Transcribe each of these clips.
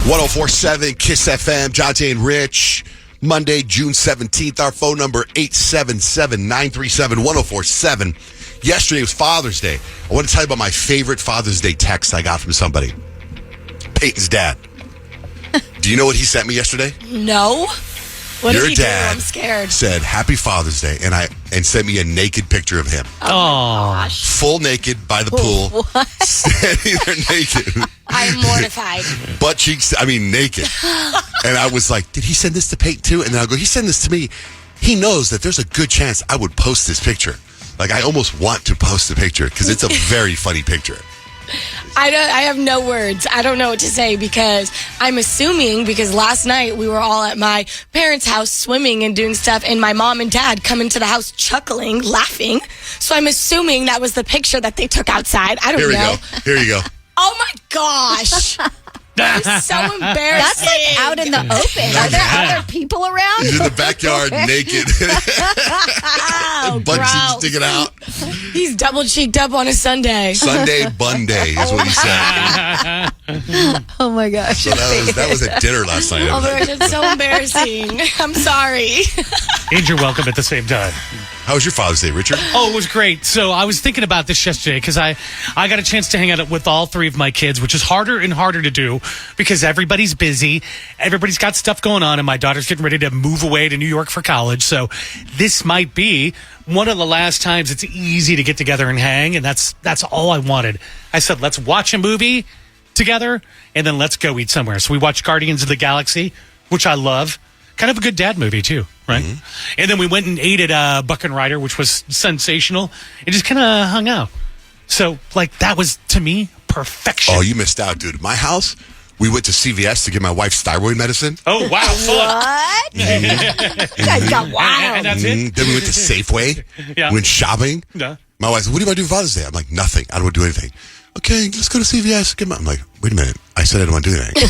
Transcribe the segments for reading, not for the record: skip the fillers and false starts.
1047 Kiss FM, Jonte and Rich. Monday, June 17th. Our phone number, 877-937-1047. Yesterday was Father's Day. I want to tell you about my favorite Father's Day text I got from somebody. Peyton's dad. Do you know what he sent me yesterday? No. What Your did he do? dad I'm scared. said, Happy Father's Day, and sent me a naked picture of him. Oh, gosh. Full naked by the pool. What? Standing there naked. I'm mortified. Butt cheeks, naked. And I was like, did he send this to Peyton too? And then I'll go, he sent this to me. He knows that there's a good chance I would post this picture. Like, I almost want to post the picture because it's a very funny picture. I have no words. I don't know what to say because I'm assuming because last night we were all at my parents' house swimming and doing stuff, and my mom and dad come into the house chuckling, laughing. So I'm assuming that was the picture that they took outside. I don't know. Here you go. Oh my gosh. It's so embarrassing. That's like out in the open. Are there other people around? He's in the backyard naked. Oh, Butt cheeks gross. sticking out. He's double cheeked up on a Sunday. Sunday bun day is what he said. Oh my gosh. So that was at dinner last night. Oh my gosh, it's so embarrassing. I'm sorry. And you're welcome at the same time. How was your Father's Day, Richard? Oh, it was great. So I was thinking about this yesterday because I got a chance to hang out with all three of my kids, which is harder and harder to do because everybody's busy. Everybody's got stuff going on, and my daughter's getting ready to move away to New York for college. So this might be one of the last times it's easy to get together and hang, and that's all I wanted. I said, let's watch a movie together, and then let's go eat somewhere. So we watched Guardians of the Galaxy, which I love. Kind of a good dad movie, too, right? Mm-hmm. And then we went and ate at Buck and Ryder, which was sensational, and just kind of hung out. So, that was, to me, perfection. Oh, you missed out, dude. My house, we went to CVS to get my wife's thyroid medicine. Oh, wow. What? You guys got wild. And that's it? Then we went to Safeway. Yeah. We went shopping. Yeah. My wife said, what do you want to do for Father's Day? I'm like, nothing. I don't want to do anything. Okay, let's go to CVS. I'm like, wait a minute. I said I didn't want to do anything.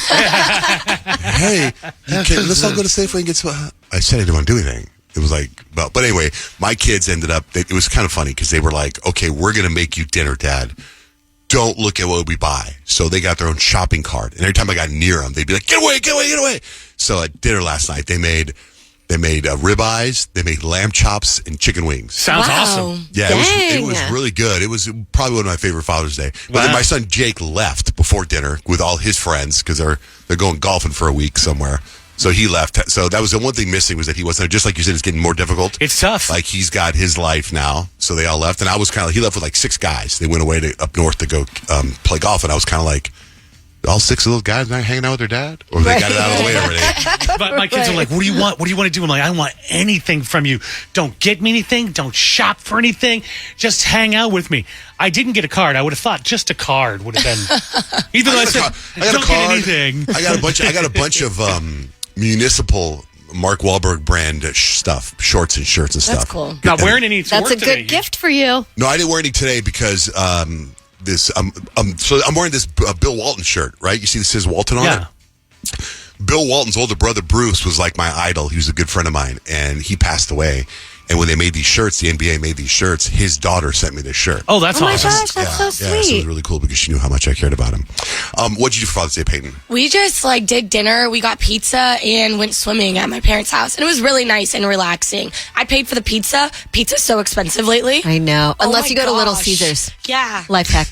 Hey, let's all go to Safeway and get some. I said I didn't want to do anything. It was like, but anyway, my kids ended up, it was kind of funny because they were like, okay, we're going to make you dinner, Dad. Don't look at what we buy. So they got their own shopping cart. And every time I got near them, they'd be like, get away, get away, get away. So at dinner last night, they made ribeyes, they made lamb chops, and chicken wings. Sounds Wow. awesome. Yeah, it was really good. It was probably one of my favorite Father's Day. But then my son Jake left before dinner with all his friends because they're going golfing for a week somewhere. So he left. So that was the one thing missing was that he wasn't, just like you said, it's getting more difficult. It's tough. Like he's got his life now. So they all left. And I was he left with like 6 guys. They went away up north to go play golf. And I was kind of like, all 6 of those guys not hanging out with their dad? Or they got it out of the way already? But my kids are like, what do you want? What do you want to do? I'm like, I don't want anything from you. Don't get me anything. Don't shop for anything. Just hang out with me. I didn't get a card. I would have thought just a card would have been. Even though I said, don't get anything. I got a bunch of municipal Mark Wahlberg brand stuff, shorts and shirts and stuff. That's cool. Not wearing any to That's work a good today. gift for you. No, I didn't wear any today because so I'm wearing this Bill Walton shirt, right? You see this says Walton on it? Bill Walton's older brother, Bruce, was like my idol. He was a good friend of mine, and he passed away. And when they made these shirts, the NBA made these shirts, his daughter sent me this shirt. Oh, that's Oh my awesome. gosh, that's so Yeah, so it sweet. was really cool because she knew how much I cared about him. What'd you do for Father's Day, Peyton? We just did dinner. We got pizza and went swimming at my parents' house. And it was really nice and relaxing. I paid for the pizza. Pizza's so expensive lately. I know. Oh Unless my you go to Little gosh. Caesars. Yeah. Life hack.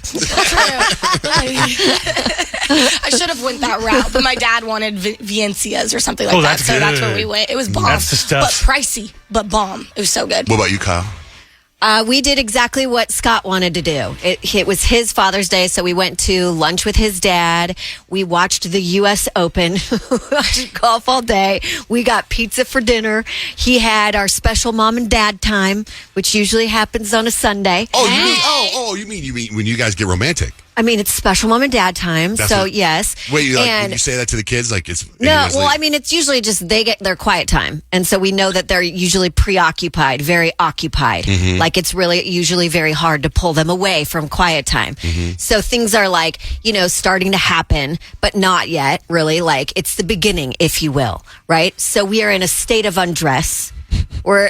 I should have went that route, but my dad wanted Viencias or something like Oh, that. that's So that's good. where we went. It was bomb. That's the stuff. But pricey, but bomb. It was so good. What about you, Kyle? We did exactly what Scott wanted to do. It was his Father's Day, so we went to lunch with his dad. We watched the U.S. Open, watched golf all day. We got pizza for dinner. He had our special mom and dad time, which usually happens on a Sunday. Oh, you mean when you guys get romantic? I mean, it's special mom and dad time, That's so what- yes. Wait, when And- you say that to the kids, like it's No, well, I mean, it's usually just they get their quiet time. And so we know that they're usually preoccupied, very occupied. Mm-hmm. Like it's really usually very hard to pull them away from quiet time. Mm-hmm. So things are like, starting to happen, but not yet really. Like it's the beginning, if you will, right? So we are in a state of undress. We're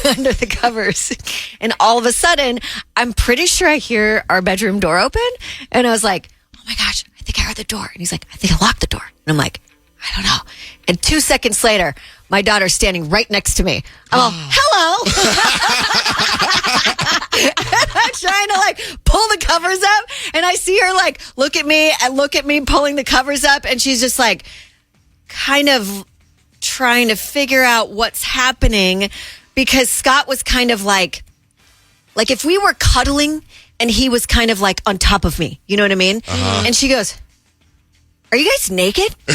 under the covers. And all of a sudden, I'm pretty sure I hear our bedroom door open. And I was like, oh my gosh, I think I heard the door. And he's like, I think I locked the door. And I'm like, And 2 seconds later, my daughter's standing right next to me. I'm all, hello. And I'm trying to like pull the covers up. And I see her like look at me pulling the covers up. And she's just like kind of trying to figure out what's happening, because Scott was kind of like if we were cuddling and he was kind of like on top of me. You know what I mean? And she goes, are you guys naked? No.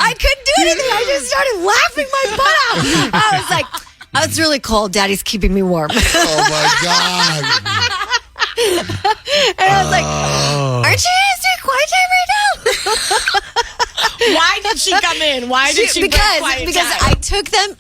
I couldn't do anything. I just started laughing my butt out. I was like, oh, it's really cold. Daddy's keeping me warm. Oh my God. And I was like, aren't you guys doing quiet time right now? Why did she come in? Why did she because quiet time?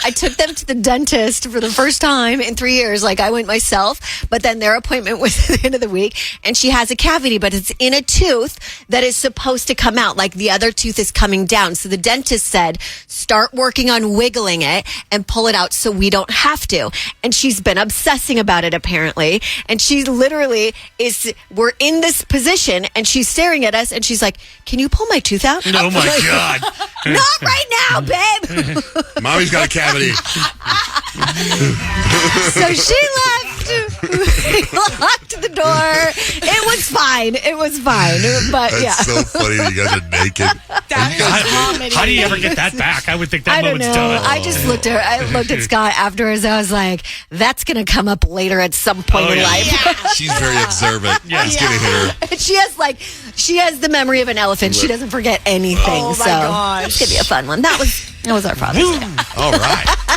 I took them to the dentist for the first time in 3 years. Like, I went myself, but then their appointment was at the end of the week, and she has a cavity, but it's in a tooth that is supposed to come out. Like, the other tooth is coming down. So the dentist said, start working on wiggling it and pull it out so we don't have to. And she's been obsessing about it apparently. And she literally we're in this position and she's staring at us and she's like, can you pull my tooth out? Oh my God. Not right now, babe. Mommy's got a cavity. So she left. We locked the door. It was fine. But That's yeah. so funny that you guys are naked. That is comedy. How do you ever get that back? I would think that I don't moment's know. done. I just looked at Scott afterwards. I was like, that's going to come up later at some point Oh, in yeah. life. She's very observant. Yeah. It's gonna hit her. She has the memory of an elephant. She doesn't forget anything. Oh, my so gosh. that's going to be a fun one. That was our Father's Day. All right.